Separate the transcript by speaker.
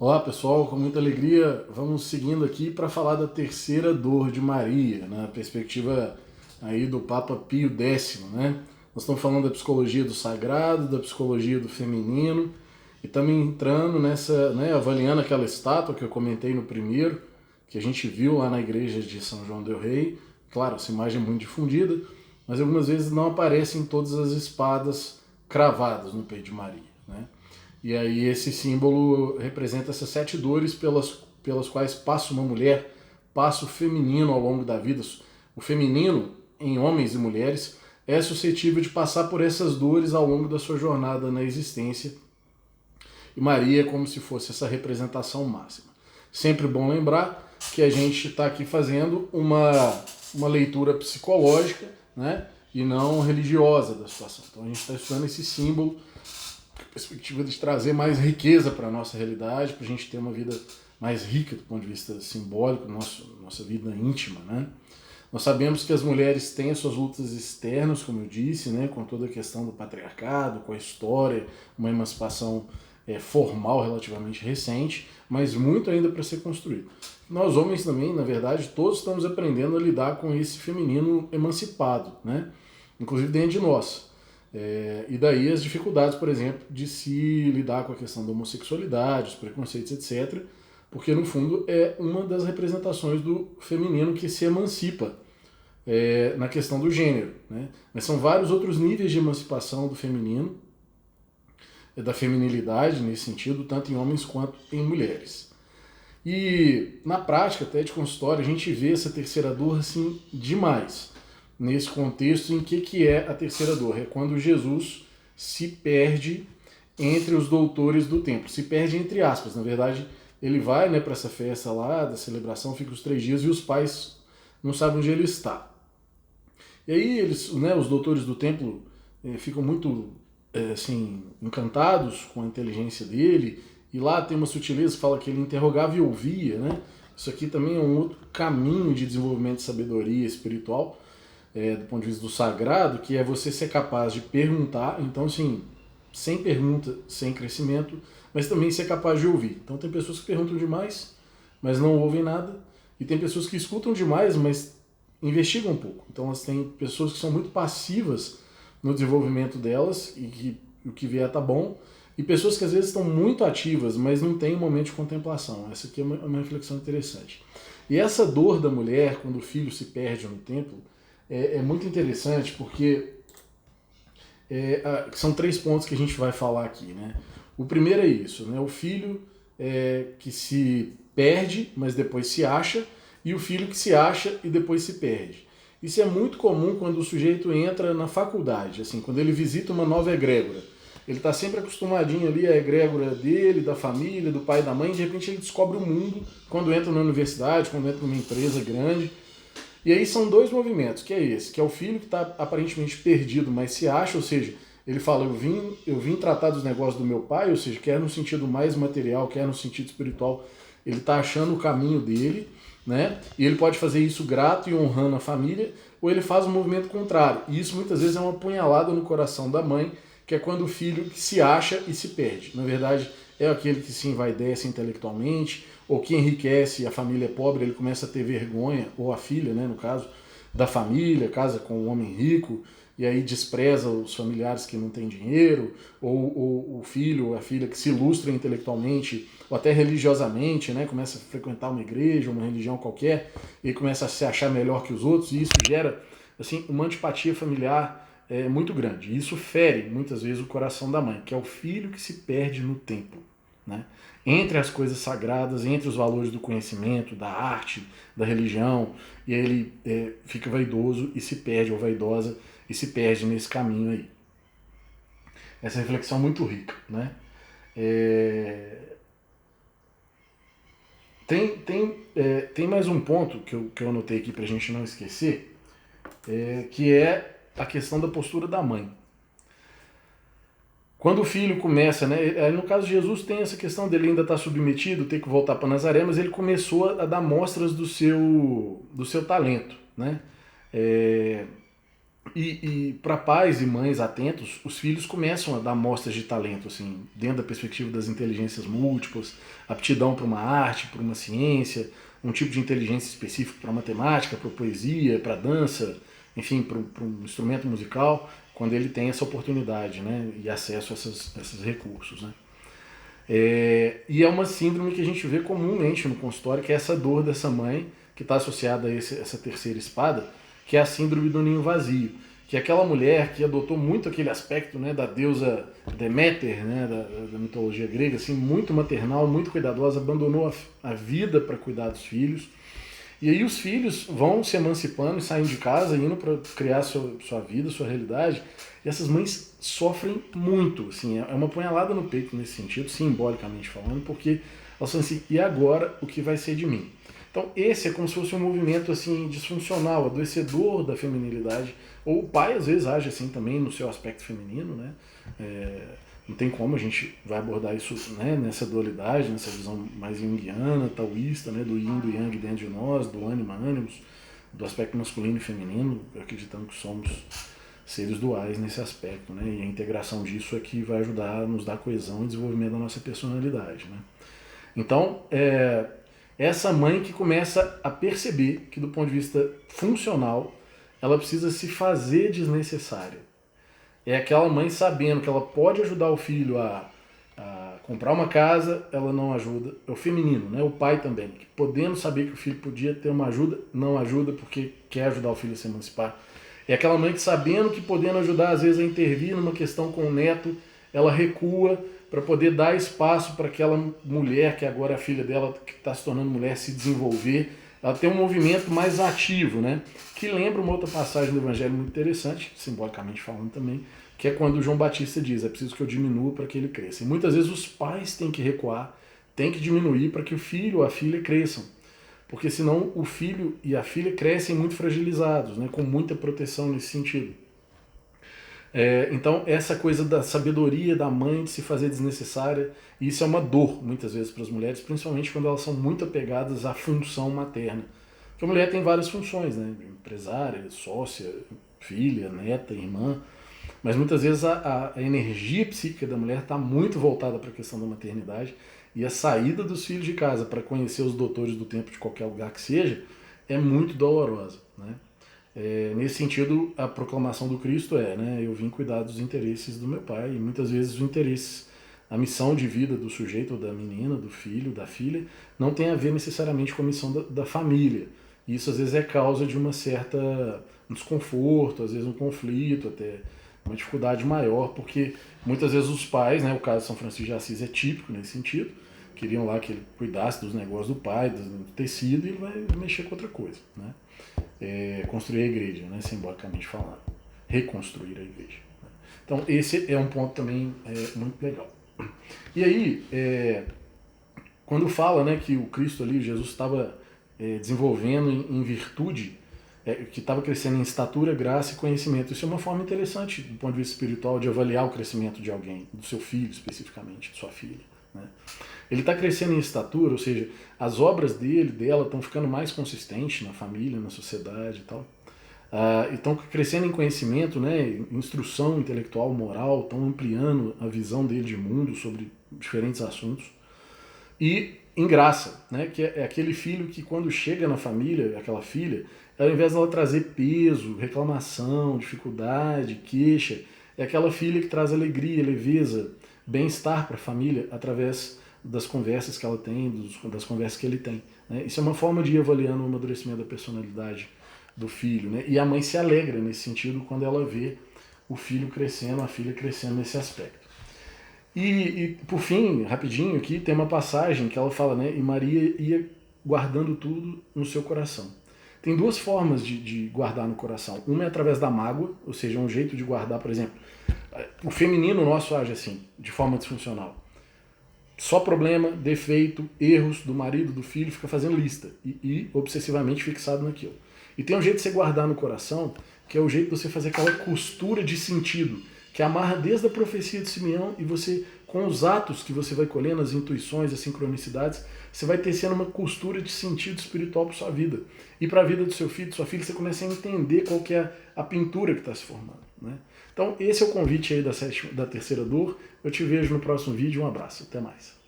Speaker 1: Olá pessoal, com muita alegria vamos seguindo aqui para falar da terceira dor de Maria, na perspectiva aí do Papa Pio X, né? Nós estamos falando da psicologia do sagrado, da psicologia do feminino e também entrando nessa, né, avaliando aquela estátua que eu comentei no primeiro, que a gente viu lá na igreja de São João del Rei. Claro, essa imagem é muito difundida, mas algumas vezes não aparecem todas as espadas cravadas no peito de Maria, né? E aí esse símbolo representa essas 7 dores pelas quais passa uma mulher, passa o feminino ao longo da vida. O feminino, em homens e mulheres, é suscetível de passar por essas dores ao longo da sua jornada na existência. E Maria é como se fosse essa representação máxima. Sempre bom lembrar que a gente está aqui fazendo uma leitura psicológica, né, e não religiosa da situação. Então a gente está estudando esse símbolo perspectiva de trazer mais riqueza para a nossa realidade, para a gente ter uma vida mais rica do ponto de vista simbólico, nossa vida íntima, né? Nós sabemos que as mulheres têm as suas lutas externas, como eu disse, né, com toda a questão do patriarcado, com a história, uma emancipação formal relativamente recente, mas muito ainda para ser construído. Nós homens também, na verdade, todos estamos aprendendo a lidar com esse feminino emancipado, né? Inclusive dentro de nós. E daí as dificuldades, por exemplo, de se lidar com a questão da homossexualidade, os preconceitos, etc., porque no fundo é uma das representações do feminino que se emancipa na questão do gênero, né? Mas são vários outros níveis de emancipação do feminino, da feminilidade nesse sentido, tanto em homens quanto em mulheres. E na prática, até de consultório, a gente vê essa terceira dor assim demais. Nesse contexto, em que é a terceira dor? É quando Jesus se perde entre os doutores do templo. Se perde entre aspas. Na verdade, ele vai, né, para essa festa lá, da celebração, fica os 3 dias e os pais não sabem onde ele está. E aí eles, né, os doutores do templo ficam muito assim, encantados com a inteligência dele. E lá tem uma sutileza que fala que ele interrogava e ouvia, né? Isso aqui também é um outro caminho de desenvolvimento de sabedoria espiritual, do ponto de vista do sagrado, que é você ser capaz de perguntar, então assim, sem pergunta, sem crescimento, mas também ser capaz de ouvir. Então tem pessoas que perguntam demais, mas não ouvem nada, e tem pessoas que escutam demais, mas investigam um pouco. Então elas têm pessoas que são muito passivas no desenvolvimento delas, e que o que vier tá bom, e pessoas que às vezes estão muito ativas, mas não têm um momento de contemplação. Essa aqui é uma reflexão interessante. E essa dor da mulher, quando o filho se perde no templo, é muito interessante porque são 3 pontos que a gente vai falar aqui, né? O primeiro é isso, né? O filho que se perde, mas depois se acha, e o filho que se acha e depois se perde. Isso é muito comum quando o sujeito entra na faculdade, assim, quando ele visita uma nova egrégora. Ele está sempre acostumadinho ali à egrégora dele, da família, do pai e da mãe, e de repente ele descobre o mundo quando entra na universidade, quando entra numa empresa grande. E aí são 2 movimentos, que é esse, que é o filho que está aparentemente perdido, mas se acha, ou seja, ele fala, eu vim tratar dos negócios do meu pai, ou seja, quer no sentido mais material, quer no sentido espiritual, ele está achando o caminho dele, né? E ele pode fazer isso grato e honrando a família, ou ele faz um movimento contrário. E isso muitas vezes é uma punhalada no coração da mãe, que é quando o filho se acha e se perde. Na verdade, é aquele que se envaidece intelectualmente, ou que enriquece, a família é pobre, ele começa a ter vergonha, ou a filha, né, no caso, da família, casa com um homem rico, e aí despreza os familiares que não têm dinheiro, ou o filho ou a filha que se ilustra intelectualmente, ou até religiosamente, né, começa a frequentar uma igreja, uma religião qualquer, e começa a se achar melhor que os outros, e isso gera assim, uma antipatia familiar muito grande. E isso fere, muitas vezes, o coração da mãe, que é o filho que se perde no templo, né? Entre as coisas sagradas, entre os valores do conhecimento, da arte, da religião, e aí ele fica vaidoso e se perde, ou vaidosa, e se perde nesse caminho aí. Essa reflexão é muito rica, né? Tem mais um ponto que eu anotei aqui para a gente não esquecer, que é a questão da postura da mãe. Quando o filho começa, né, no caso de Jesus tem essa questão dele ainda estar submetido, ter que voltar para Nazaré, mas ele começou a dar mostras do seu talento, né? E para pais e mães atentos, os filhos começam a dar mostras de talento, assim, dentro da perspectiva das inteligências múltiplas, aptidão para uma arte, para uma ciência, um tipo de inteligência específico para matemática, para poesia, para dança, enfim, para um instrumento musical, quando ele tem essa oportunidade, né, e acesso a esses recursos, né. E é uma síndrome que a gente vê comumente no consultório, que é essa dor dessa mãe, que está associada a essa terceira espada, que é a síndrome do ninho vazio, que é aquela mulher que adotou muito aquele aspecto, né, da deusa Deméter, né, da mitologia grega, assim, muito maternal, muito cuidadosa, abandonou a vida para cuidar dos filhos. E aí os filhos vão se emancipando e saindo de casa, indo para criar sua vida, sua realidade. E essas mães sofrem muito, assim, é uma punhalada no peito nesse sentido, simbolicamente falando, porque elas falam assim, e agora o que vai ser de mim? Então esse é como se fosse um movimento assim disfuncional, adoecedor da feminilidade, ou o pai às vezes age assim também no seu aspecto feminino, né? Não tem como a gente vai abordar isso, né, nessa dualidade, nessa visão mais junguiana, taoísta, né, do yin e do yang dentro de nós, do ânima animus, do aspecto masculino e feminino, acreditando que somos seres duais nesse aspecto, né, e a integração disso é que vai ajudar a nos dar coesão e desenvolvimento da nossa personalidade, né. Então, essa mãe que começa a perceber que do ponto de vista funcional, ela precisa se fazer desnecessária. É aquela mãe sabendo que ela pode ajudar o filho a comprar uma casa, ela não ajuda. É o feminino, né? O pai também, que podendo saber que o filho podia ter uma ajuda, não ajuda porque quer ajudar o filho a se emancipar. É aquela mãe que sabendo que podendo ajudar às vezes a intervir numa questão com o neto, ela recua para poder dar espaço para aquela mulher, que agora é a filha dela, que está se tornando mulher, se desenvolver. Ela tem um movimento mais ativo, né? Que lembra uma outra passagem do Evangelho muito interessante, simbolicamente falando também, que é quando João Batista diz, é preciso que eu diminua para que ele cresça. E muitas vezes os pais têm que recuar, têm que diminuir para que o filho ou a filha cresçam. Porque senão o filho e a filha crescem muito fragilizados, né? Com muita proteção nesse sentido. Então, essa coisa da sabedoria da mãe de se fazer desnecessária, isso é uma dor, muitas vezes, para as mulheres, principalmente quando elas são muito apegadas à função materna. Porque a mulher tem várias funções, né? Empresária, sócia, filha, neta, irmã, mas muitas vezes a energia psíquica da mulher está muito voltada para a questão da maternidade, e a saída dos filhos de casa para conhecer os doutores do tempo de qualquer lugar que seja é muito dolorosa, né? Nesse sentido, a proclamação do Cristo né, eu vim cuidar dos interesses do meu pai, e muitas vezes os interesses, a missão de vida do sujeito, ou da menina, do filho, da filha, não tem a ver necessariamente com a missão da família. Isso às vezes é causa de um desconforto, às vezes um conflito, até uma dificuldade maior, porque muitas vezes os pais, né, o caso de São Francisco de Assis é típico nesse sentido, queriam lá que ele cuidasse dos negócios do pai, do tecido, e ele vai mexer com outra coisa, né? Construir a igreja, né, simbolicamente falando, reconstruir a igreja. Então esse é um ponto também muito legal. E aí, quando fala, né, que o Cristo ali, Jesus estava desenvolvendo em virtude, que estava crescendo em estatura, graça e conhecimento, isso é uma forma interessante do ponto de vista espiritual de avaliar o crescimento de alguém, do seu filho especificamente, de sua filha, né? Ele está crescendo em estatura, ou seja, as obras dela estão ficando mais consistentes na família, na sociedade e tal. Estão crescendo em conhecimento, né, instrução intelectual, moral, estão ampliando a visão dele de mundo sobre diferentes assuntos. E em graça, né, que é aquele filho que quando chega na família, aquela filha, ao invés dela trazer peso, reclamação, dificuldade, queixa, é aquela filha que traz alegria, leveza, bem-estar para a família através das conversas que ela tem, das conversas que ele tem, né? Isso é uma forma de ir avaliando o amadurecimento da personalidade do filho, né? E a mãe se alegra nesse sentido quando ela vê o filho crescendo, a filha crescendo nesse aspecto. E por fim, rapidinho aqui, tem uma passagem que ela fala, né? E Maria ia guardando tudo no seu coração. Tem duas formas de guardar no coração. Uma é através da mágoa, ou seja, um jeito de guardar, por exemplo, o feminino nosso age assim, de forma disfuncional. Só problema, defeito, erros do marido, do filho, fica fazendo lista e obsessivamente fixado naquilo. E tem um jeito de você guardar no coração, que é o jeito de você fazer aquela costura de sentido, que amarra desde a profecia de Simeão e você com os atos que você vai colhendo, as intuições, as sincronicidades, você vai tecendo uma costura de sentido espiritual para sua vida. E para a vida do seu filho, da sua filha, você começa a entender qual que é a pintura que está se formando, né? Então esse é o convite aí da terceira dor. Eu te vejo no próximo vídeo. Um abraço. Até mais.